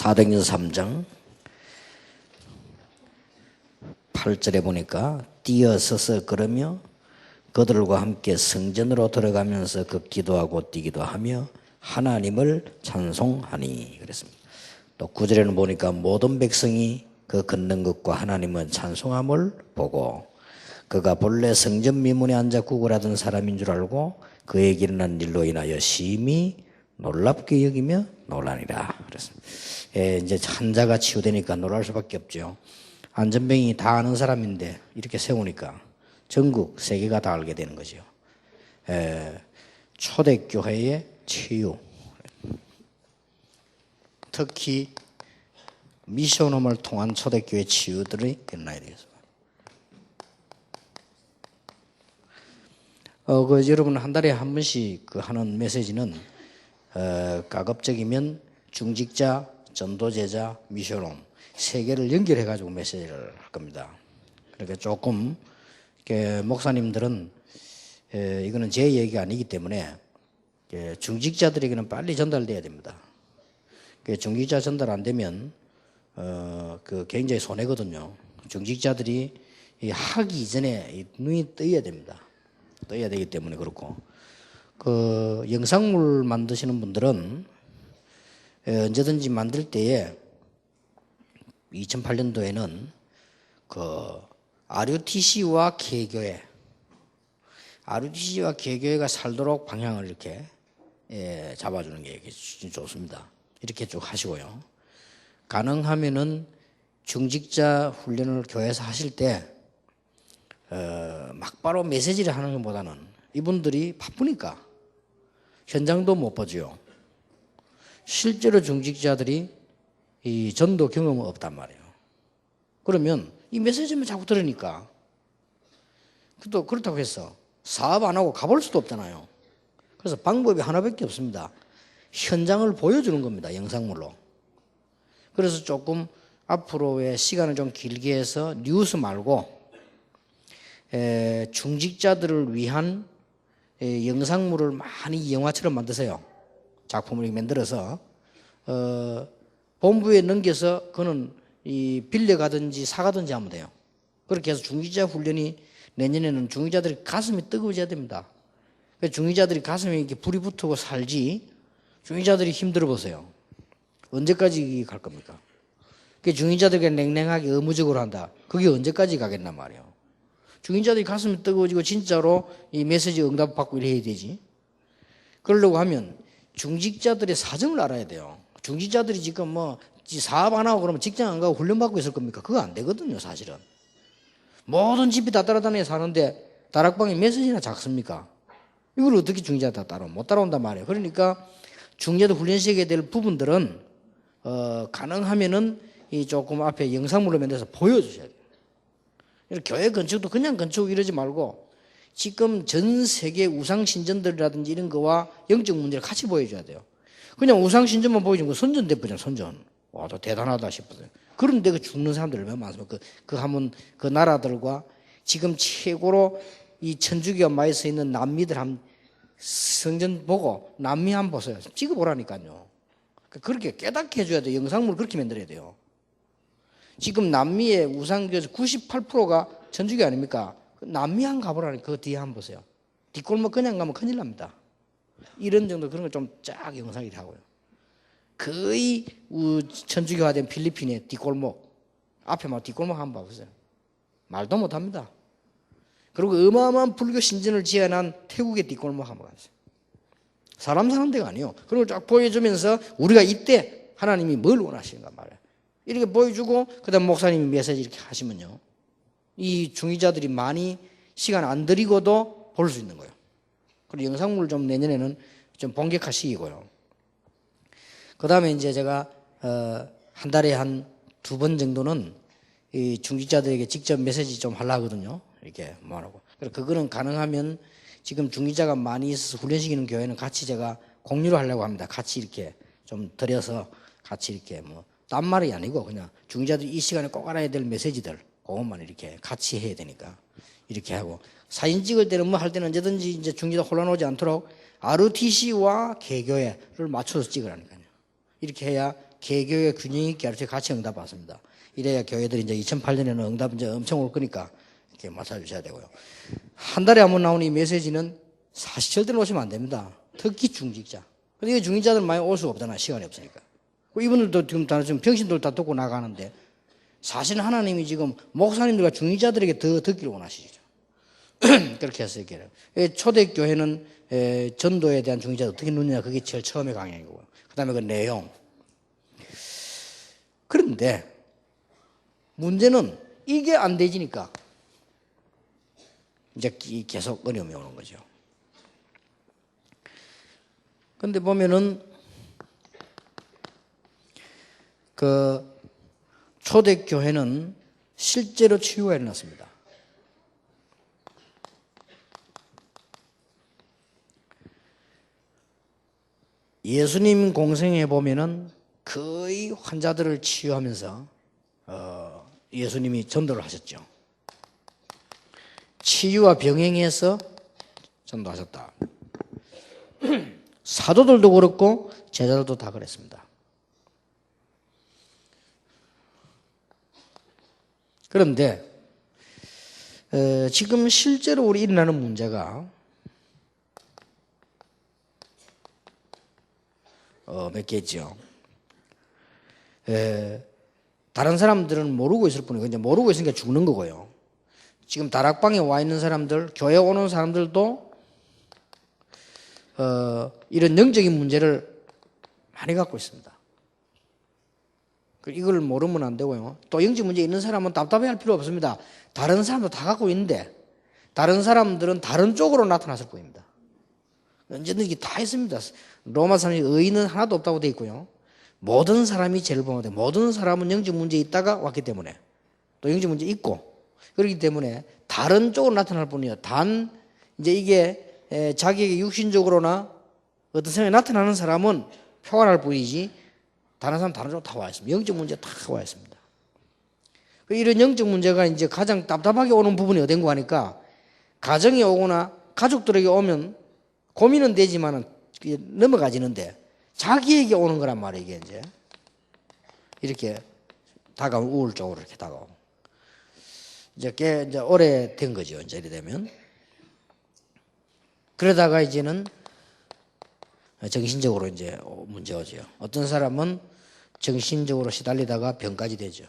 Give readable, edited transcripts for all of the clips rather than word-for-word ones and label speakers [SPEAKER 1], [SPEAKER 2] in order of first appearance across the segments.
[SPEAKER 1] 사도행전 3장 8절에 보니까 뛰어서서 걸으며 그들과 함께 성전으로 들어가면서 그 기도하고 뛰기도 하며 하나님을 찬송하니 그랬습니다. 또 9절에는 보니까 모든 백성이 그 걷는 것과 하나님은 찬송함을 보고 그가 본래 성전 미문에 앉아 구걸하던 사람인 줄 알고 그에게 일어난 일로 인하여 심히 놀랍게 여기며 놀라니라 그랬습니다. 이제 환자가 치유되니까 놀랄 수밖에 없죠. 안전병이 다 아는 사람인데 이렇게 세우니까 전국 세계가 다 알게 되는 거죠. 초대교회의 치유, 특히 미션홈을 통한 초대교회 치유들이 일어나야 되겠습니다. 여러분 한 달에 한 번씩 하는 메시지는 가급적이면 중직자, 전도제자, 미션홈 세 개를 연결해 가지고 메시지를 할 겁니다. 그러니까 조금 목사님들은 이거는 제 얘기가 아니기 때문에 중직자들에게는 빨리 전달돼야 됩니다. 중직자 전달 안 되면 굉장히 손해거든요. 중직자들이 하기 이전에 눈이 떠야 됩니다. 떠야 되기 때문에 그렇고 영상물 만드시는 분들은 언제든지 만들 때에 2008년도에는 RUTC와 개교회가 살도록 방향을 이렇게 잡아주는 게 좋습니다. 이렇게 쭉 하시고요. 가능하면은 중직자 훈련을 교회에서 하실 때 막바로 메시지를 하는 것보다는 이분들이 바쁘니까 현장도 못 보죠. 실제로 중직자들이 이 전도 경험은 없단 말이에요. 그러면 이 메시지만 자꾸 들으니까 또 그렇다고 해서 사업 안 하고 가볼 수도 없잖아요. 그래서 방법이 하나밖에 없습니다. 현장을 보여주는 겁니다. 영상물로. 그래서 조금 앞으로의 시간을 좀 길게 해서 뉴스 말고 중직자들을 위한 영상물을 많이 영화처럼 만드세요. 작품을 만들어서 본부에 넘겨서 그는 빌려가든지 사가든지 하면 돼요. 그렇게 해서 중직자 훈련이 내년에는 중직자들이 가슴이 뜨거워져야 됩니다. 중직자들이 가슴에 이렇게 불이 붙고 살지 중직자들이 힘들어 보세요. 언제까지 갈 겁니까? 중직자들이 냉랭하게 의무적으로 한다. 그게 언제까지 가겠단 말이에요. 중직자들이 가슴이 뜨거워지고 진짜로 이 메시지 응답받고 이래야 되지. 그러려고 하면 중직자들의 사정을 알아야 돼요. 중직자들이 지금 사업 안 하고 그러면 직장 안 가고 훈련받고 있을 겁니까? 그거 안 되거든요, 사실은. 모든 집이 다 따라다니며 사는데 다락방에 메시지나 작습니까? 이걸 어떻게 중직자 다 못 따라온단 말이에요. 그러니까 중직자들 훈련시켜야 될 부분들은 가능하면은 이 조금 앞에 영상물로 만들어서 보여주셔야 돼요. 교회 건축도 그냥 건축 이러지 말고 지금 전 세계 우상 신전들이라든지 이런 거와 영적 문제를 같이 보여줘야 돼요. 그냥 우상 신전만 보여주면 선전 돼버려요. 선전. 와, 저 대단하다 싶어요. 그런데 그 죽는 사람들 얼마나 많습니까? 하면 그 나라들과 지금 최고로 이 천주교가 많이 서 있는 남미들 한 성전 보고 남미 한번 보세요. 찍어보라니까요. 그렇게 깨닫게 해줘야 돼요. 영상물 그렇게 만들어야 돼요. 지금 남미의 우상교에서 98%가 천주교 아닙니까? 남미 한 가보라니 그 뒤에 한번 보세요. 뒷골목 그냥 가면 큰일 납니다. 이런 정도 그런 걸 좀 쫙 영상이 하고요. 거의 천주교화된 필리핀의 뒷골목 앞에 막 뒷골목 한번 봐보세요. 말도 못합니다. 그리고 어마어마한 불교 신전을 지어난 태국의 뒷골목 한번 가보세요. 사람 사는 데가 아니에요. 그런 걸 쫙 보여주면서 우리가 이때 하나님이 뭘 원하시는가 말이에요. 이렇게 보여주고 그다음 목사님이 메시지 이렇게 하시면요. 이 중직자들이 많이 시간 안 들이고도 볼 수 있는 거예요. 그리고 영상물 좀 내년에는 좀 본격화시키고요. 그 다음에 이제 제가 한 달에 한 2번 정도는 이 중직자들에게 직접 메시지 좀 하려고 하거든요. 이렇게 뭐하고. 그거는 가능하면 지금 중직자가 많이 있어서 훈련시키는 교회는 같이 제가 공유를 하려고 합니다. 같이 이렇게 좀 들여서 같이 이렇게 딴 말이 아니고 그냥 중직자들이 이 시간에 꼭 알아야 될 메시지들 그것만 이렇게 같이 해야 되니까 이렇게 하고 사진 찍을 때는 할 때는 언제든지 이제 중직자 혼란 오지 않도록 RUTC와 개교회를 맞춰서 찍으라니까요. 이렇게 해야 개교의 균형 있게 이렇게 같이 응답 받습니다. 이래야 교회들이 이제 2008년에는 응답 이제 엄청 올 거니까 이렇게 맞춰주셔야 되고요. 한 달에 한 번 나오는 이 메시지는 사실 절대로 오시면 안 됩니다. 특히 중직자. 근데 이 중직자들 많이 올 수가 없잖아요. 시간이 없으니까. 이분들도 지금 병신들 다 듣고 나가는데 사실 하나님이 지금 목사님들과 중직자들에게 더 듣기를 원하시죠. 그렇게 해서 이렇게. 초대교회는 전도에 대한 중직자들 어떻게 놓느냐 그게 제일 처음의 강의이고요. 그 다음에 그 내용. 그런데 문제는 이게 안 되지니까 이제 계속 어려움이 오는 거죠. 근데 보면은 그 초대교회는 실제로 치유가 일어났습니다. 예수님 공생에 보면은 거의 환자들을 치유하면서 예수님이 전도를 하셨죠. 치유와 병행해서 전도하셨다. 사도들도 그렇고 제자들도 다 그랬습니다. 그런데 지금 실제로 우리 일어나는 문제가 몇 개 있죠. 다른 사람들은 모르고 있을 뿐이고 이제 모르고 있으니까 죽는 거고요. 지금 다락방에 와 있는 사람들, 교회 오는 사람들도 이런 영적인 문제를 많이 갖고 있습니다. 이걸 모르면 안 되고요. 또 영적 문제 있는 사람은 답답해할 필요 없습니다. 다른 사람도 다 갖고 있는데 다른 사람들은 다른 쪽으로 나타났을 뿐입니다. 언제든지 다 있습니다. 로마서는 의인은 하나도 없다고 되어 있고요. 모든 사람이 죄를 범하되 모든 사람은 영적 문제 있다가 왔기 때문에 또 영적 문제 있고 그렇기 때문에 다른 쪽으로 나타날 뿐이에요. 단 이제 이게 자기에게 육신적으로나 어떤 생각이 나타나는 사람은 평안할 뿐이지 다른 사람 다른 쪽으로 다 와 있습니다. 영적 문제 다 와 있습니다. 이런 영적 문제가 이제 가장 답답하게 오는 부분이 어딘가 하니까 가정에 오거나 가족들에게 오면 고민은 되지만은 넘어가지는데 자기에게 오는 거란 말이에요. 이게 이제 이렇게 다가온 우울적으로 이렇게 다가오고 이제 오래된 거죠. 이제 이래 되면 그러다가 이제는 정신적으로 이제 문제 오죠. 어떤 사람은 정신적으로 시달리다가 병까지 되죠.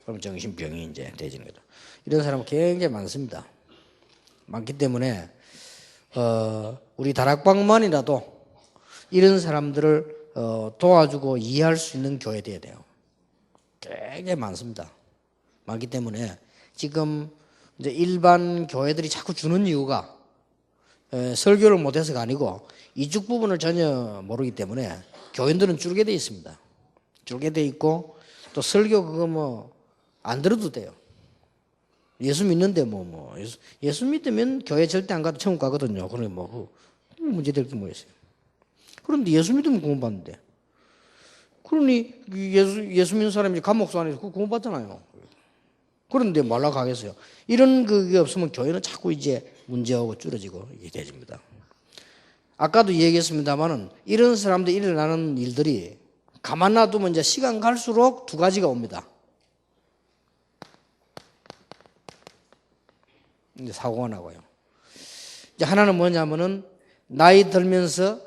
[SPEAKER 1] 그럼 정신병이 이제 되지는 거죠. 이런 사람은 굉장히 많습니다. 많기 때문에 우리 다락방만이라도 이런 사람들을 도와주고 이해할 수 있는 교회 돼야 돼요. 굉장히 많습니다. 많기 때문에 지금 이제 일반 교회들이 자꾸 주는 이유가 설교를 못해서가 아니고 이쪽 부분을 전혀 모르기 때문에 교인들은 줄게 돼 있습니다. 줄게 돼 있고 또 설교 그거 뭐 안 들어도 돼요. 예수 믿는데 예수 믿으면 교회 절대 안 가도 천국 가거든요. 그러니 문제될 게 뭐 있어요. 그런데 예수 믿으면 구원받는데. 그러니 예수 믿는 사람이 감옥소 안에서 구원받잖아요. 그런데 말라 가겠어요. 이런 그게 없으면 교회는 자꾸 이제 문제하고 줄어지고 이게 되집니다. 아까도 얘기했습니다만은 이런 사람들 일어나는 일들이 가만 놔두면 이제 시간 갈수록 두 가지가 옵니다. 이제 사고가 나고요. 이제 하나는 뭐냐면은 나이 들면서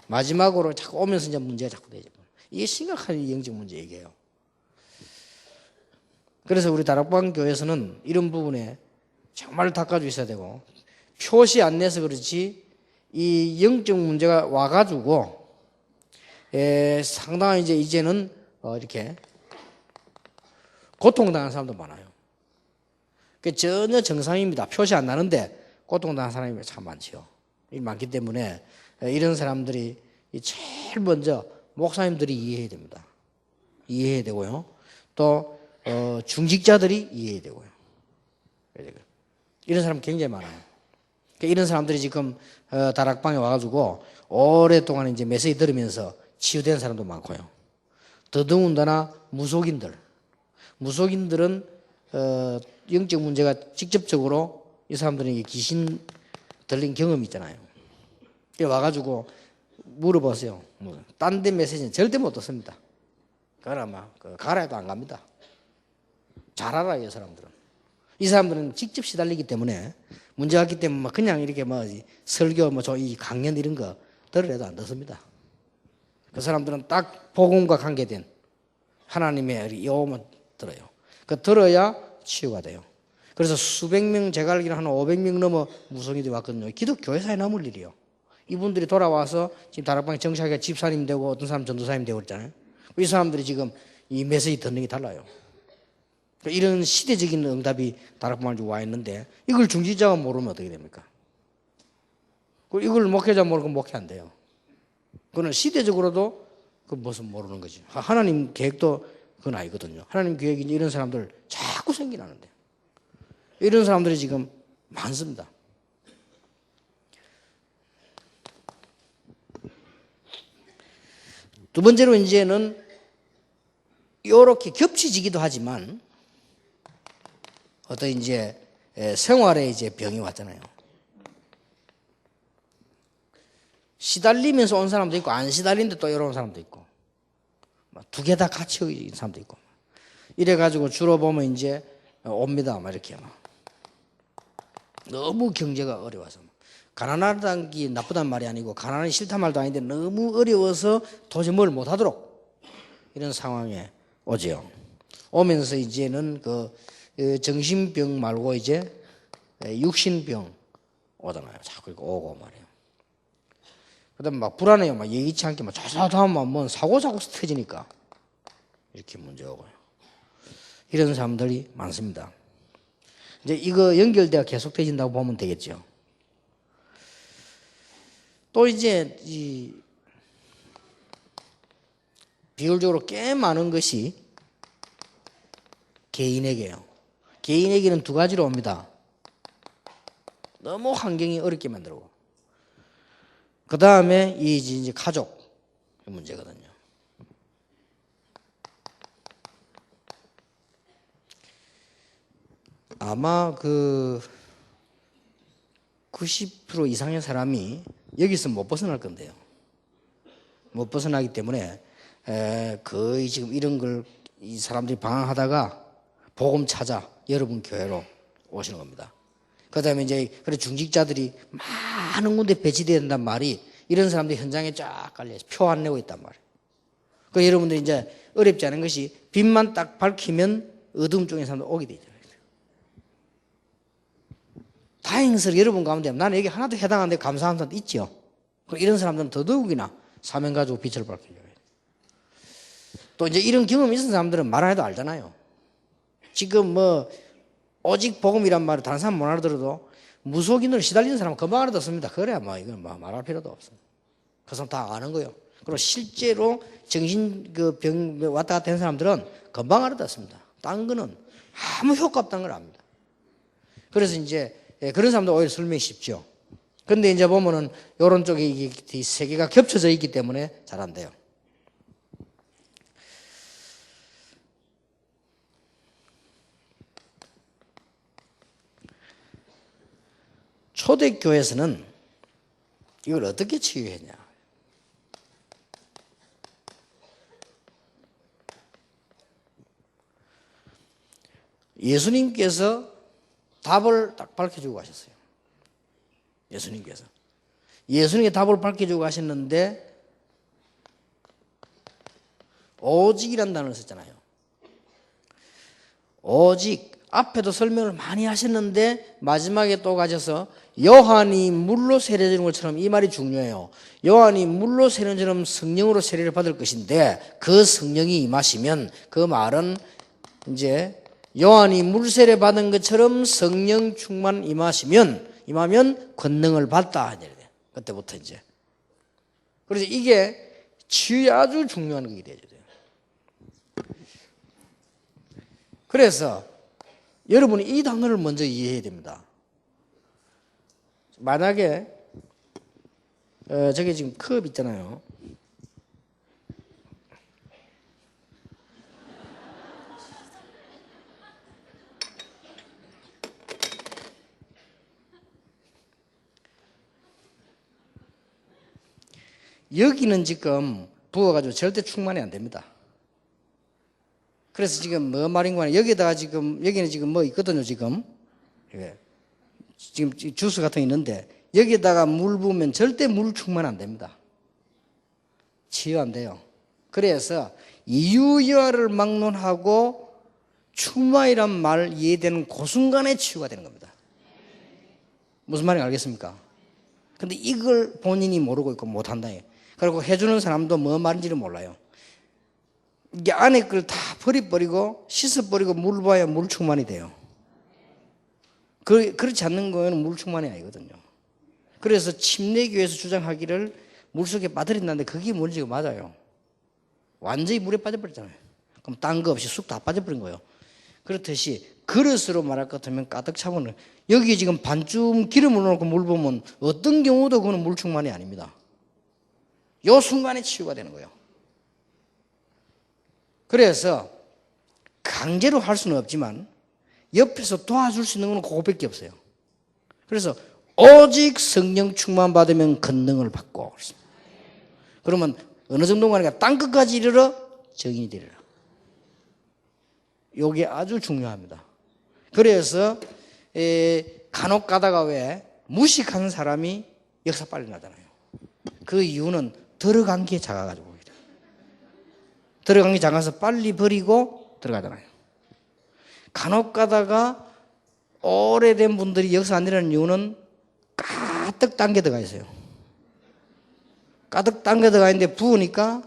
[SPEAKER 1] 마지막으로 자꾸 오면서 이제 문제가 자꾸 되죠. 이게 심각한 영적 문제 얘기예요. 그래서 우리 다락방 교회에서는 이런 부분에 정말 닦아주고 있어야 되고 표시 안 내서 그렇지 이 영적 문제가 와가지고 상당히 이제는 이렇게 고통당한 사람도 많아요. 전혀 정상입니다. 표시 안 나는데 고통당한 사람이 참 많지요. 많기 때문에 이런 사람들이 제일 먼저 목사님들이 이해해야 됩니다. 이해해야 되고요. 또 중직자들이 이해해야 되고요. 이런 사람 굉장히 많아요. 이런 사람들이 지금 다락방에 와가지고 오랫동안 이제 메시지 들으면서 치유된 사람도 많고요. 더더군다나 무속인들은 영적 문제가 직접적으로 이 사람들에게 귀신 들린 경험이 있잖아요. 와가지고 물어보세요. 딴 데 메시지는 절대 못 듣습니다. 그건 아마 가라 해도 안 갑니다. 잘 알아요, 이 사람들은. 이 사람들은 직접 시달리기 때문에 문제가 있기 때문에 막 그냥 이렇게 뭐 설교 이 강연 이런 거 들으려도 안 듣습니다. 그 사람들은 딱 복음과 관계된 하나님의 요만 들어요. 그 들어야 치유가 돼요. 그래서 수백 명, 제가 알기로 한 500명 넘어 무속인들이 왔거든요. 기독교회사에 남을 일이요. 이분들이 돌아와서 지금 다락방에 정착하게 집사님 되고 어떤 사람 전도사님 되고 그랬잖아요. 이 사람들이 지금 이 메시지 듣는 게 달라요. 이런 시대적인 응답이 다락방을 주고 와 있는데 이걸 중지자가 모르면 어떻게 됩니까? 이걸 목회자 모르고 목회 안 돼요. 그거는 시대적으로도 그 무슨 모르는 거지. 하나님 계획도 그건 아니거든요. 하나님 계획이 이런 사람들 자꾸 생기나는데 이런 사람들이 지금 많습니다. 두 번째로 이제는 이렇게 겹치지기도 하지만 어떤 이제 생활에 이제 병이 왔잖아요. 시달리면서 온 사람도 있고 안 시달리는데 또 이런 사람도 있고 두 개 다 같이 있는 사람도 있고 이래가지고 주로 보면 이제 옵니다. 막 이렇게 막 너무 경제가 어려워서 가난하다는 게 나쁘단 말이 아니고 가난이 싫단 말도 아닌데 너무 어려워서 도저히 뭘 못하도록 이런 상황에 오죠. 오면서 이제는 그 정신병 말고 이제 육신병 오잖아요. 자꾸 오고 말이에요. 그다음 막 불안해요. 막 예기치 않게 막 자자자면 뭐 사고 터지니까 이렇게 문제 오고요. 이런 사람들이 많습니다. 이제 이거 연결돼가 계속되진다고 보면 되겠죠. 또 이제 이 비율적으로 꽤 많은 것이 개인에게요. 개인에게는 두 가지로 옵니다. 너무 환경이 어렵게 만들고, 그 다음에 이제 가족 문제거든요. 아마 그 90% 이상의 사람이 여기서 못 벗어날 건데요. 못 벗어나기 때문에 거의 지금 이런 걸 이 사람들이 방황하다가 복음 찾아 여러분 교회로 오시는 겁니다. 그 다음에 이제 그래 중직자들이 많은 군데 배치되어야 된단 말이 이런 사람들이 현장에 쫙 깔려서 표 안 내고 있단 말이에요. 그 여러분들 이제 어렵지 않은 것이 빛만 딱 밝히면 어둠 쪽에 사람들 오게 되죠. 다행스럽게 여러분 가운데 나는 여기 하나도 해당 안 돼 감사한 사람도 있죠. 이런 사람들은 더더욱이나 사명 가지고 빛을 밝혀줘요. 또 이제 이런 경험이 있는 사람들은 말 안 해도 알잖아요. 지금 뭐 오직 복음이란 말을 다른 사람 못 알아들어도 무속인으로 시달리는 사람은 금방 알아듣습니다. 그래야 뭐 이건 뭐 말할 필요도 없어요. 그 사람 다 아는 거예요. 그리고 실제로 정신 그 병 왔다 갔다 하는 사람들은 금방 알아듣습니다. 딴 거는 아무 효과 없다는 걸 압니다. 그래서 이제 그런 사람도 오히려 설명이 쉽죠. 근데 이제 보면은 이런 쪽에 이 세 개가 겹쳐져 있기 때문에 잘 안 돼요. 초대교회에서는 이걸 어떻게 치유했냐. 예수님께서 답을 딱 밝혀주고 가셨어요. 예수님께서. 예수님께 답을 밝혀주고 가셨는데 오직이라는 단어를 썼잖아요. 오직 앞에도 설명을 많이 하셨는데 마지막에 또 가셔서 요한이 물로 세례되는 것처럼 이 말이 중요해요. 요한이 물로 세례는 것처럼 성령으로 세례를 받을 것인데 그 성령이 임하시면 그 말은 이제 요한이 물 세례 받은 것처럼 성령 충만 임하면 권능을 받다. 그때부터 이제. 그래서 이게 치유에 아주 중요한 것이 되죠. 그래서 여러분이 이 단어를 먼저 이해해야 됩니다. 만약에 저게 지금 컵 있잖아요. 여기는 지금 부어가지고 절대 충만이 안 됩니다. 그래서 지금 뭐 말인가 하면 여기다가 지금 여기는 지금 뭐 있거든요. 지금 주스 같은 게 있는데 여기다가 물 부으면 절대 물 충만 안 됩니다. 치유 안 돼요. 그래서 이유여를 막론하고 충만이란 말 이해되는 그 순간에 치유가 되는 겁니다. 무슨 말인지 알겠습니까? 근데 이걸 본인이 모르고 있고 못한다. 그리고 해주는 사람도 뭐 말인지를 몰라요. 이게 안에 걸 다 버리고 씻어버리고 물 부어야 물 충만이 돼요. 그렇지 않는 거에는 물 충만이 아니거든요. 그래서 침례교에서 주장하기를 물속에 빠뜨린다는데 그게 뭔지가 맞아요. 완전히 물에 빠져버렸잖아요. 그럼 딴 거 없이 쑥 다 빠져버린 거예요. 그렇듯이 그릇으로 말할 것 같으면 가득 차면 여기 지금 반쯤 기름을 넣고 물 부으면 어떤 경우도 그거는 물 충만이 아닙니다. 요 순간에 치유가 되는 거예요. 그래서 강제로 할 수는 없지만 옆에서 도와줄 수 있는 건 그거밖에 없어요. 그래서 오직 성령 충만 받으면 권능을 받고 그러면 어느 정도가 아니라 땅끝까지 이르러 정인이 되리라. 이게 아주 중요합니다. 그래서 간혹 가다가 왜 무식한 사람이 역사 빨리 나잖아요. 그 이유는 들어간 게 작아가지고 들어간 게 작아서 빨리 버리고 들어가잖아요. 간혹 가다가 오래된 분들이 역사 안 일어나는 이유는 가득 당겨 들어가 있어요. 가득 당겨 들어가 있는데 부으니까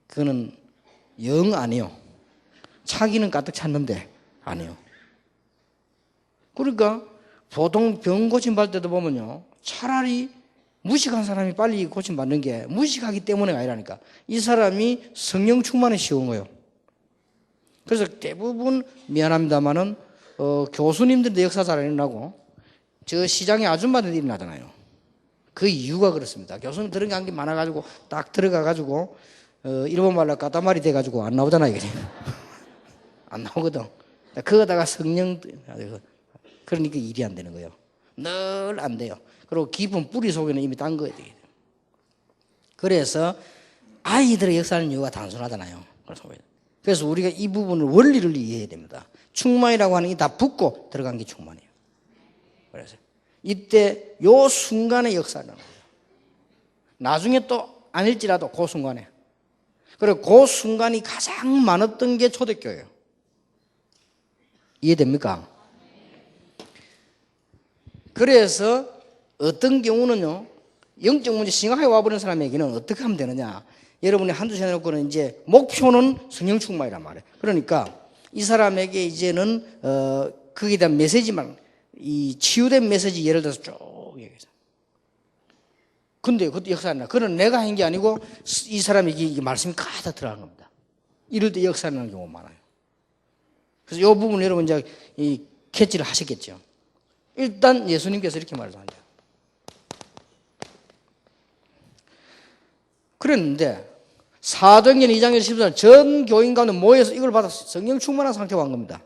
[SPEAKER 1] 그거는 영 아니에요. 차기는 가득 찼는데 아니에요. 그러니까 보통 병 고침받을 때도 보면요, 차라리 무식한 사람이 빨리 고침받는 게 무식하기 때문에가 아니라니까. 이 사람이 성령 충만에 쉬운 거예요. 그래서 대부분 미안합니다만은 교수님들도 역사 잘 일어나고 저 시장의 아줌마들도 일어나잖아요. 그 이유가 그렇습니다. 교수님 들은 게 많아가지고 딱 들어가가지고 일본 말로 까다말이 돼가지고 안 나오잖아요. 안 나오거든. 그거다가 성령 그러니까 일이 안 되는 거예요. 늘 안 돼요. 그리고 깊은 뿌리 속에는 이미 딴 거예요. 그래서 아이들의 역사하는 이유가 단순하잖아요. 그래서 우리가 이 부분을 원리를 이해해야 됩니다. 충만이라고 하는 게 다 붓고 들어간 게 충만이에요. 그래서 이때 요 순간에 역사를 하는 거예요. 나중에 또 아닐지라도 그 순간에. 그리고 그 순간이 가장 많았던 게 초대교회예요. 이해됩니까? 그래서 어떤 경우는요, 영적 문제 심각하게 와버린 사람에게는 어떻게 하면 되느냐. 여러분이 한두 시간 해놓고는 이제 목표는 성령 충만이란 말이에요. 그러니까 이 사람에게 이제는 거기에 대한 메시지만, 이 치유된 메시지 예를 들어서 쭉 얘기해서. 근데 그것도 역사는 나. 그건 내가 한 게 아니고 이 사람에게 이 말씀이 가득 들어간 겁니다. 이럴 때 역사는 나는 경우가 많아요. 그래서 이 부분 여러분 이제 이 캐치를 하셨겠죠. 일단 예수님께서 이렇게 말하잖아요. 그랬는데 사도행전 2장 14절 전 교인 가운데 모여서 이걸 받아서 성령 충만한 상태로 간 겁니다.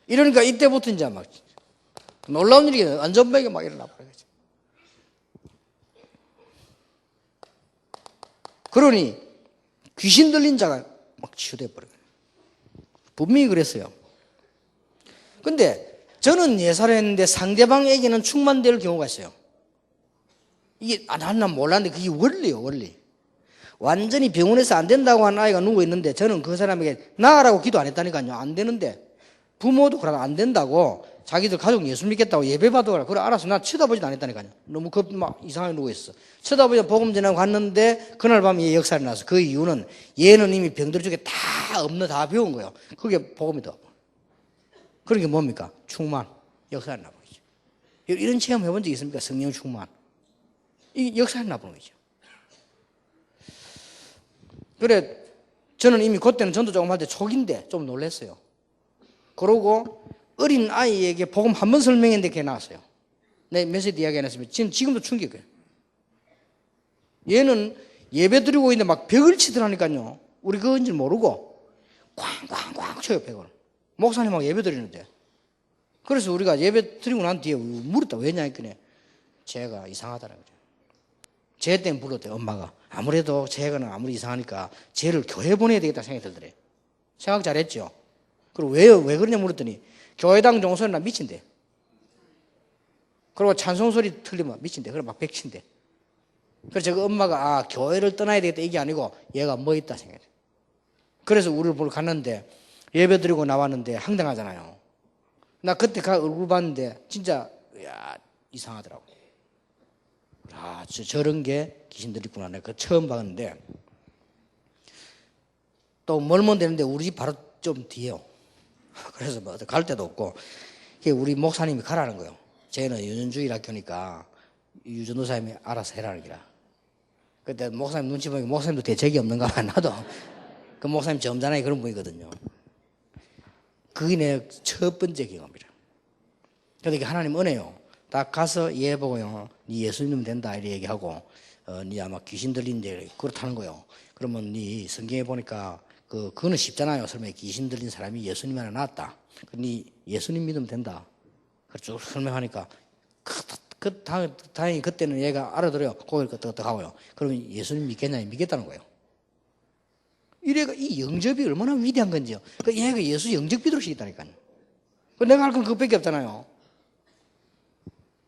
[SPEAKER 1] 이러니까 이때부터 이제 막 놀라운 일이 안전병이 막 일어나 버려가지고. 그러니 귀신 들린 자가 막 치유돼 버려요. 분명히 그랬어요. 근데 저는 예사를 했는데 상대방에게는 충만될 경우가 있어요. 이게 난 몰랐는데 그게 원리예요, 원리. 완전히 병원에서 안 된다고 하는 아이가 누워 있는데 저는 그 사람에게 나가라고 기도 안 했다니까요. 안 되는데 부모도 그러면 안 된다고 자기들 가족 예수 믿겠다고 예배 받으라. 그래 알았어. 나 쳐다보지도 않았다니까요. 너무 막 이상하게 누워 있어. 쳐다보자 복음 전하고 갔는데 그날 밤에 얘 역사를 나서 그 이유는 얘는 이미 병들 쪽에 다 없는 다 배운 거예요. 그게 복음이다. 그런 게 뭡니까? 충만. 역사를 나버리죠. 이런 체험 해본 적 있습니까? 성령 충만. 이 역사를 나보는 거죠. 그래, 저는 이미 그때는 전도 조금 할 때 초기인데 좀 놀랐어요. 그러고 어린 아이에게 복음 한 번 설명했는데 그게 나왔어요. 내 메시지 이야기 안 했으면 지금도 충격이에요. 얘는 예배 드리고 있는데 막 벽을 치더라니까요. 우리 그건지 모르고 쾅쾅쾅 쳐요, 벽을. 목사님하고 예배 드리는데. 그래서 우리가 예배 드리고 난 뒤에 물었다. 왜냐 했더니 쟤가 이상하다는 거죠. 쟤 때문에 불렀대요, 엄마가. 아무래도 쟤가 아무리 이상하니까 쟤를 교회 보내야 되겠다 생각이 들더래. 생각 잘했죠. 그리고 왜 그러냐 물었더니 교회당 종소리나 미친대. 그리고 찬송소리 틀리면 미친대. 그래 막 백친대. 그래서 제가 엄마가 교회를 떠나야 되겠다 이게 아니고 얘가 뭐 있다 생각해. 그래서 우리를 보러 갔는데 예배 드리고 나왔는데 황당하잖아요. 나 그때 얼굴 봤는데 진짜 이상하더라고. 저런 게 귀신들 있구나. 내가 처음 봤는데 또 멀면 되는데 우리 집 바로 좀 뒤에요. 그래서 뭐 갈 데도 없고 우리 목사님이 가라는 거예요. 쟤는 유전주일 학교니까 유전도사님이 알아서 해라는 기라. 그때 목사님 눈치 보니까 목사님도 대책이 없는가 봐. 나도 그 목사님 점잖아요 그런 분이거든요. 그게 내 첫 번째 경험이라. 그러니까 하나님 은혜요. 딱 가서 얘 보고요. 네 예수님 된다 이렇게 얘기하고 네 아마 귀신 들린데 그렇다는 거요. 그러면 네 성경에 보니까 그거는 쉽잖아요. 설마 귀신 들린 사람이 예수님 하나 나왔다. 네 예수님 믿으면 된다. 쭉 설명하니까 다행히 그때는 얘가 알아들어요. 고개를 끄덕끄덕하고요. 그러면 예수님 믿겠냐? 믿겠다는 거예요. 이래가 이 영접이 얼마나 위대한 건지요. 얘가 예수 영접 믿을 수 있다니까요. 내가 할 건 그것밖에 없잖아요.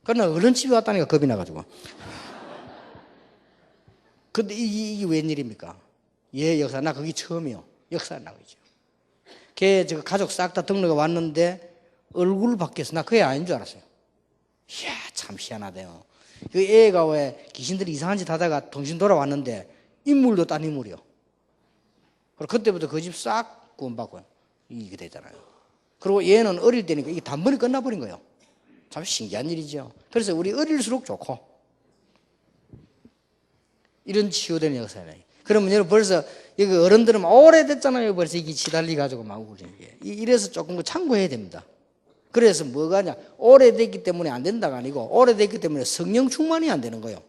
[SPEAKER 1] 그러나 어른 집에 왔다니까 겁이 나가지고. 근데 이게 웬일입니까? 얘 역사, 나 그게 처음이요. 역사 나오죠. 걔 가족 싹 다 등록해 왔는데 얼굴 바뀌었어. 나 그 애 아닌 줄 알았어요. 이야, 참 희한하대요. 그 애가 왜 귀신들이 이상한 짓 하다가 정신 돌아왔는데 인물도 딴 인물이요. 그리고 그때부터 그 집 싹 구원받고요. 이게 되잖아요. 그리고 얘는 어릴 때니까 이게 단번에 끝나버린 거예요. 참 신기한 일이죠. 그래서 우리 어릴수록 좋고 이런 치유되는 역사예요. 그러면 여러분 벌써 여기 어른들은 오래됐잖아요. 벌써 이게 시달리가지고 막 우리는 이래서 조금 참고해야 됩니다. 그래서 뭐가냐? 오래됐기 때문에 안 된다가 아니고 오래됐기 때문에 성령 충만이 안 되는 거예요.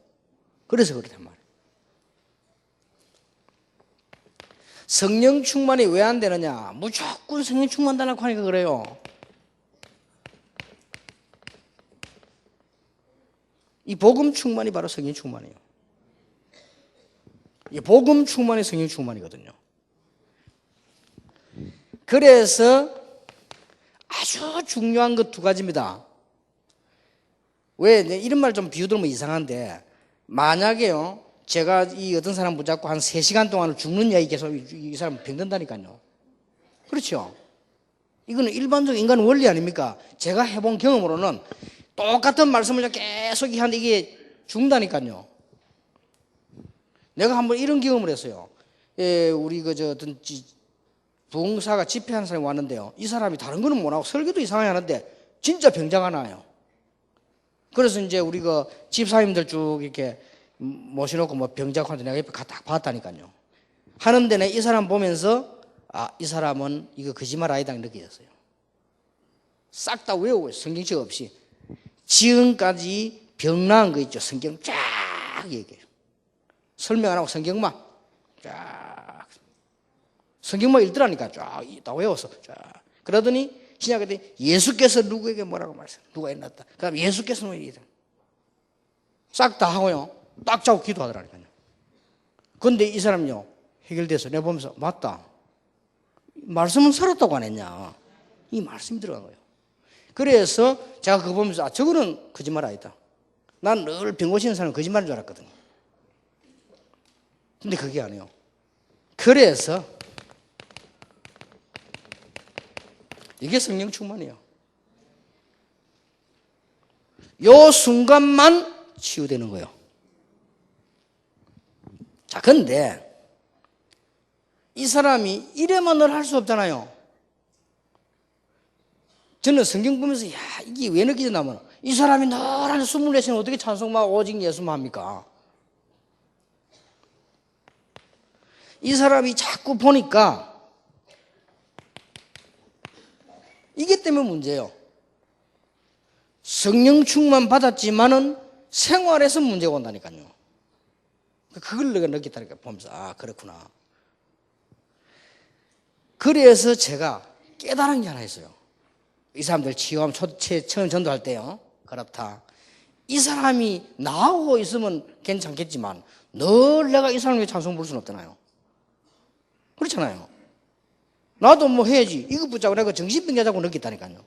[SPEAKER 1] 그래서 그렇단 말이에요. 성령 충만이 왜 안 되느냐? 무조건 성령 충만 달라고 하니까 그래요. 이 복음 충만이 바로 성령 충만이에요. 이 복음 충만이 성령 충만이거든요. 그래서 아주 중요한 것 두 가지입니다. 왜 이런 말 좀 비유 들으면 이상한데 만약에요 제가 이 어떤 사람 붙잡고 한 3시간 동안을 죽는 이야기 계속 이 사람 병든다니까요. 그렇죠? 이거는 일반적 인간 원리 아닙니까? 제가 해본 경험으로는 똑같은 말씀을 계속 하는데 이게 죽는다니까요. 내가 한번 이런 경험을 했어요. 우리 어떤 부흥사가 집회하는 사람이 왔는데요. 이 사람이 다른 거는 못하고 설교도 이상하게 하는데 진짜 병자가 나요. 그래서 이제 우리 집사님들 쭉 이렇게 모셔놓고 병자한테 내가 옆에 딱 봤다니까요. 하는데 내 이 사람 보면서 이 사람은 이거 거짓말 아니다 느껴졌어요. 싹 다 외우고 성경책 없이 지금까지 병 나은 거 있죠. 성경 쫙 얘기해요. 설명 안 하고 성경만 쫙 성경만 읽더라니까 쫙 다 외웠어. 쫙 그러더니 신약에 예수께서 누구에게 뭐라고 말했어요. 누가 일어났다. 그다음 예수께서 뭐 이래. 싹 다 하고요. 딱 잡고 기도하더라니까요. 그런데 이 사람요 해결돼서 내가 보면서 맞다. 말씀은 살았다고 안 했냐. 이 말씀이 들어간 거예요. 그래서 제가 그거 보면서 저거는 거짓말 아니다. 난 늘 병 고치는 사람은 거짓말인 줄 알았거든요. 근데 그게 아니에요. 그래서 이게 성령 충만이에요. 요 순간만 치유되는 거예요. 자, 근데 이 사람이 이래만 늘 할 수 없잖아요. 저는 성경 보면서 이게 왜 느껴지냐면 이 사람이 늘 한 24시간 어떻게 찬송만 오직 예수만 합니까? 이 사람이 자꾸 보니까 이게 때문에 문제예요. 성령 충만 받았지만은 생활에서 문제가 온다니까요. 그걸 내가 느꼈다니까 보면서 그렇구나. 그래서 제가 깨달은 게 하나 있어요. 이 사람들 치유하면 처음 전도할 때요. 그렇다. 이 사람이 나하고 있으면 괜찮겠지만 늘 내가 이 사람에게 찬송 부를 수는 없잖아요. 그렇잖아요. 나도 뭐 해야지. 이거 붙잡고 내가 정신병자라고 느꼈다니까요.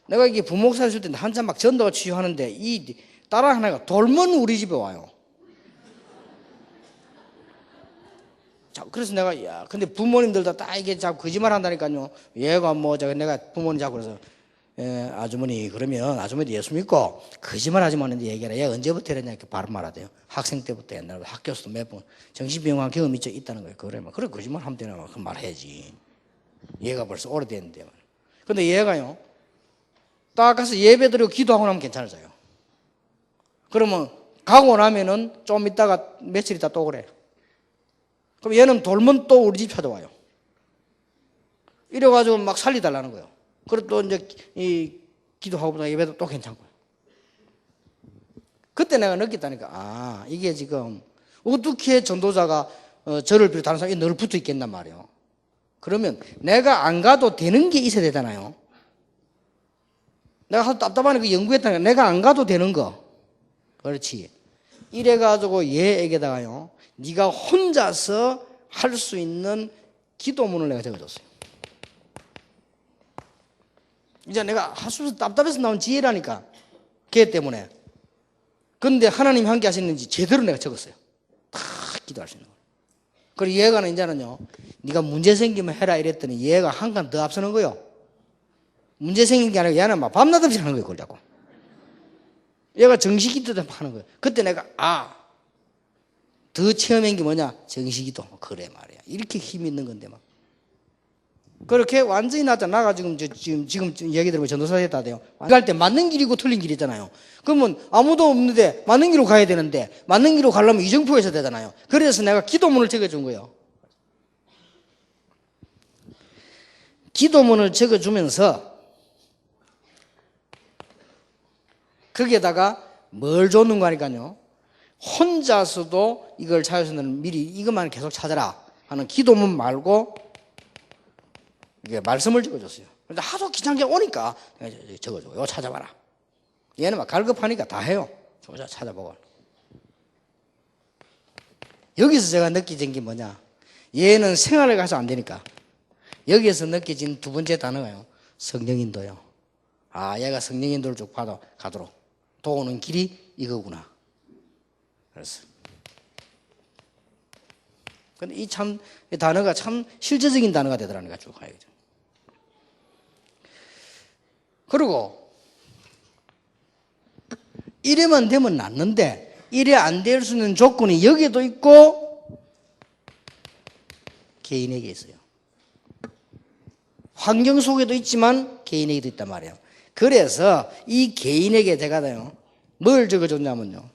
[SPEAKER 1] 내가 이게 부목사 했을 때 한참 막 전도가 치유하는데 이 딸 하나가 돌면 우리 집에 와요. 자, 그래서 내가 야, 근데 부모님들도 다 이게 자꾸 거짓말 한다니까요. 얘가 뭐 내가 부모님 자꾸 그래서 아주머니 그러면 아주머니 예수 믿고 거짓말 하지 말는데 얘기해라. 얘 언제부터 이랬냐 이렇게 바로 말하대요. 학생 때부터 옛날에 학교에서도 몇 번 정신병원 경험이 있다는 거예요. 그래 막 그래 거짓말 하면 되나 그 말해야지. 얘가 벌써 오래됐는데. 근데 얘가요. 딱 가서 예배 드리고 기도하고 나면 괜찮아져요. 그러면 가고 나면은 좀 있다가 며칠 있다 또 그래. 그럼 얘는 돌면 또 우리 집 찾아와요. 이래가지고 막 살리달라는 거예요. 그리고 또 이제 이 기도하고 예배도 또 괜찮고요. 그때 내가 느꼈다니까. 아, 이게 지금 어떻게 전도자가 저를 비롯 다른 사람이 늘 붙어 있겠단 말이에요. 그러면 내가 안 가도 되는 게 있어야 되잖아요. 내가 하도 답답하니까 그 연구했다니까. 내가 안 가도 되는 거. 그렇지. 이래가지고 얘에게다가요. 네가 혼자서 할 수 있는 기도문을 내가 적어줬어요. 이제 내가 하수서 답답해서 나온 지혜라니까. 걔 때문에. 근데 하나님 함께 하시는지 제대로 내가 적었어요. 다 기도할 수 있는 거. 그리고 얘가는 이제는요. 네가 문제 생기면 해라 이랬더니 얘가 한 칸 더 앞서는 거요. 문제 생긴 게 아니고 얘는 막 밤낮 없이 하는 거예요. 그걸 자꾸. 얘가 정식기도 하는 거예요. 그때 내가 더 체험한 게 뭐냐? 정식기도. 그래 말이야. 이렇게 힘 있는 건데 막. 그렇게 완전히 나잖아. 나가 지금 얘기 들으면 전도사 했다 돼요. 갈 때 맞는 길이고 틀린 길이잖아요. 그러면 아무도 없는데 맞는 길로 가야 되는데 맞는 길로 가려면 이정표에서 되잖아요. 그래서 내가 기도문을 적어준 거예요. 기도문을 적어주면서 거기에다가 뭘 줬는 거니까요. 혼자서도 이걸 찾아서는 미리 이것만 계속 찾아라 하는 기도문 말고 이게 말씀을 적어줬어요. 근데 하도 귀찮게 오니까 적어줘. 이거 찾아봐라. 얘는 막 갈급하니까 다 해요. 찾아보고. 여기서 제가 느끼진 게 뭐냐. 얘는 생활에 가서 안 되니까. 여기에서 느껴진 두 번째 단어가요. 성령인도요. 아, 얘가 성령인도를 쭉 가도록 도우는 길이 이거구나. 그래서. 근데 이 단어가 참 실제적인 단어가 되더라는 거죠. 그리고 이래만 되면 낫는데 이래 안 될 수 있는 조건이 여기에도 있고 개인에게 있어요. 환경 속에도 있지만 개인에게도 있단 말이에요. 그래서 이 개인에게 제가요 뭘 적어줬냐면요.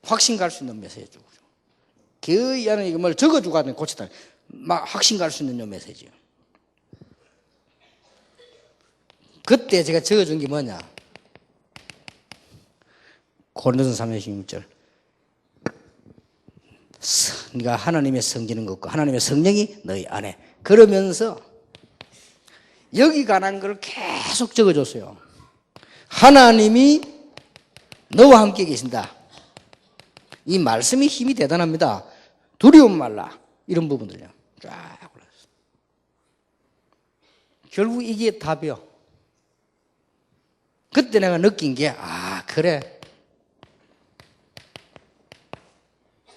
[SPEAKER 1] 확신 갈 수 있는 메시지 주고. 그 안에 이거 뭘 적어주고 하면 고치다. 막 확신 갈 수 있는 요 메시지요. 그때 제가 적어준 게 뭐냐. 고린도서 3장 16절. 네가 하나님의 성기는 것과 하나님의 성령이 너희 안에. 그러면서 여기 관한 걸 계속 적어줬어요. 하나님이 너와 함께 계신다. 이 말씀이 힘이 대단합니다. 두려움 말라. 이런 부분들요. 쫙 올라왔어요. 결국 이게 답이요. 그때 내가 느낀 게, 그래.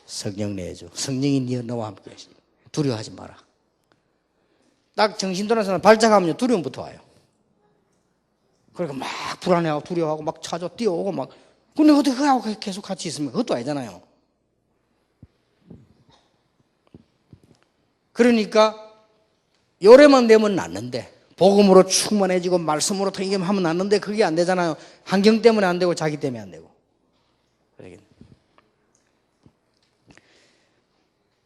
[SPEAKER 1] 성령 내줘. 성령이 너와 함께 계시니. 두려워하지 마라. 딱 정신 돌아서 사람 발작하면 두려움부터 와요. 그러니까 막 불안해하고 두려워하고 막 찾아 뛰어오고 막. 근데 어떻게 그하고 계속 같이 있으면 그것도 아니잖아요. 그러니까 요래만 되면 낫는데 복음으로 충만해지고 말씀으로 통일하면 낫는데 그게 안 되잖아요. 환경 때문에 안 되고 자기 때문에 안 되고.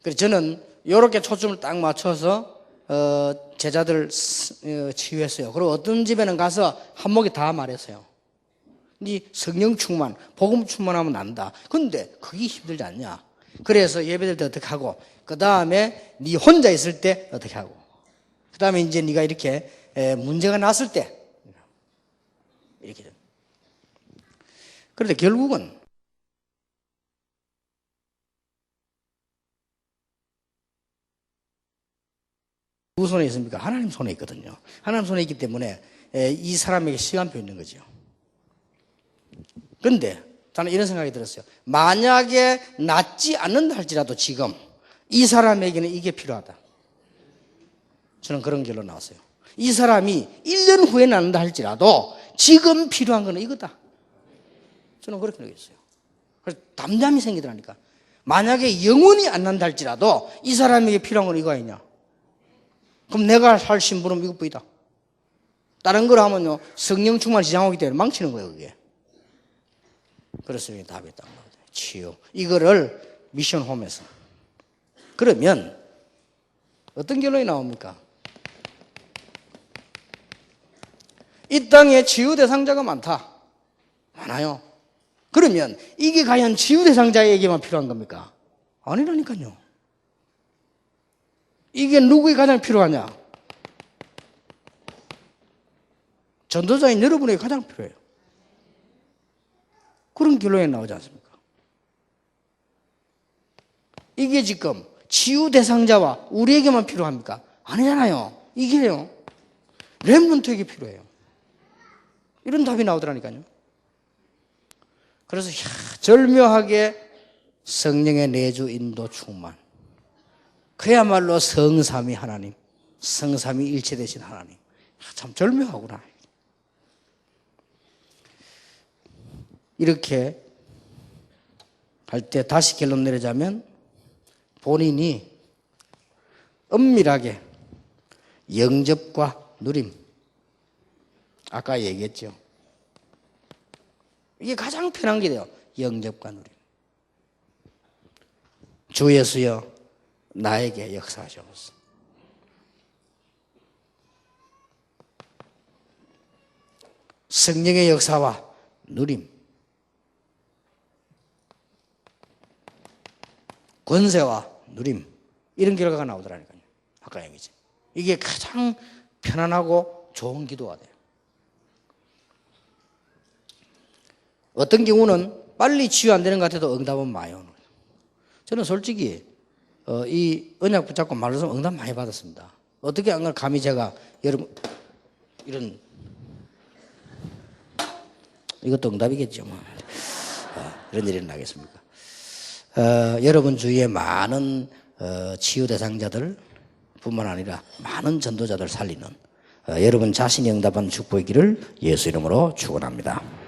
[SPEAKER 1] 그래서 저는 이렇게 초점을 딱 맞춰서 제자들 치유했어요. 그리고 어떤 집에는 가서 한목에 다 말했어요. 네 성령 충만, 복음 충만하면 난다. 근데 그게 힘들지 않냐? 그래서 예배될 때 어떻게 하고, 그 다음에 네 혼자 있을 때 어떻게 하고, 그 다음에 이제 네가 이렇게 문제가 났을 때 이렇게 됩니다. 그런데 결국은 누구 손에 있습니까? 하나님 손에 있거든요. 하나님 손에 있기 때문에 이 사람에게 시간표 있는 거죠. 그런데 저는 이런 생각이 들었어요. 만약에 낫지 않는다 할지라도 지금 이 사람에게는 이게 필요하다. 저는 그런 결론 나왔어요. 이 사람이 1년 후에 낫는다 할지라도 지금 필요한 거는 이거다. 저는 그렇게 느꼈어요. 그래서 담담히 생기더라니까. 만약에 영원히 안 난다 할지라도 이 사람에게 필요한 건 이거 아니냐. 그럼 내가 살 신분은 이것뿐이다. 다른 걸 하면요, 성령 충만 지장하기 때문에 망치는 거예요, 그게. 그래서 답이 딱 나오죠. 치유. 이거를 미션 홈에서. 그러면 어떤 결론이 나옵니까? 이 땅에 치유 대상자가 많아요. 그러면 이게 과연 치유 대상자에게만 필요한 겁니까? 아니라니까요. 이게 누구에 가장 필요하냐? 전도자인 여러분에게 가장 필요해요. 그런 결론이 나오지 않습니까? 이게 지금 치유 대상자와 우리에게만 필요합니까? 아니잖아요. 이게요. 렘넌트에게 필요해요. 이런 답이 나오더라니까요. 그래서 절묘하게 성령의 내주 인도 충만. 그야말로 성삼위 하나님, 성삼위 일체 되신 하나님. 참 절묘하구나. 이렇게 할 때 다시 결론 내리자면 본인이 엄밀하게 영접과 누림. 아까 얘기했죠. 이게 가장 편한 게 돼요. 영접과 누림. 주 예수여 나에게 역사하셔서 성령의 역사와 누림, 권세와 누림, 이런 결과가 나오더라니까요. 아까 얘기했죠. 이게 가장 편안하고 좋은 기도가 돼요. 어떤 경우는 빨리 치유 안 되는 것 같아도 응답은 많이 오는 거예요. 저는 솔직히 이 언약 붙잡고 말로서 응답 많이 받았습니다. 어떻게 안 그러면 감히 제가 여러분 이런 이것도 응답이겠죠. 뭐. 이런 일이 나겠습니까? 여러분 주위에 많은 치유 대상자들 뿐만 아니라 많은 전도자들 살리는 여러분 자신이 응답한 축복의 길을 예수 이름으로 축원합니다.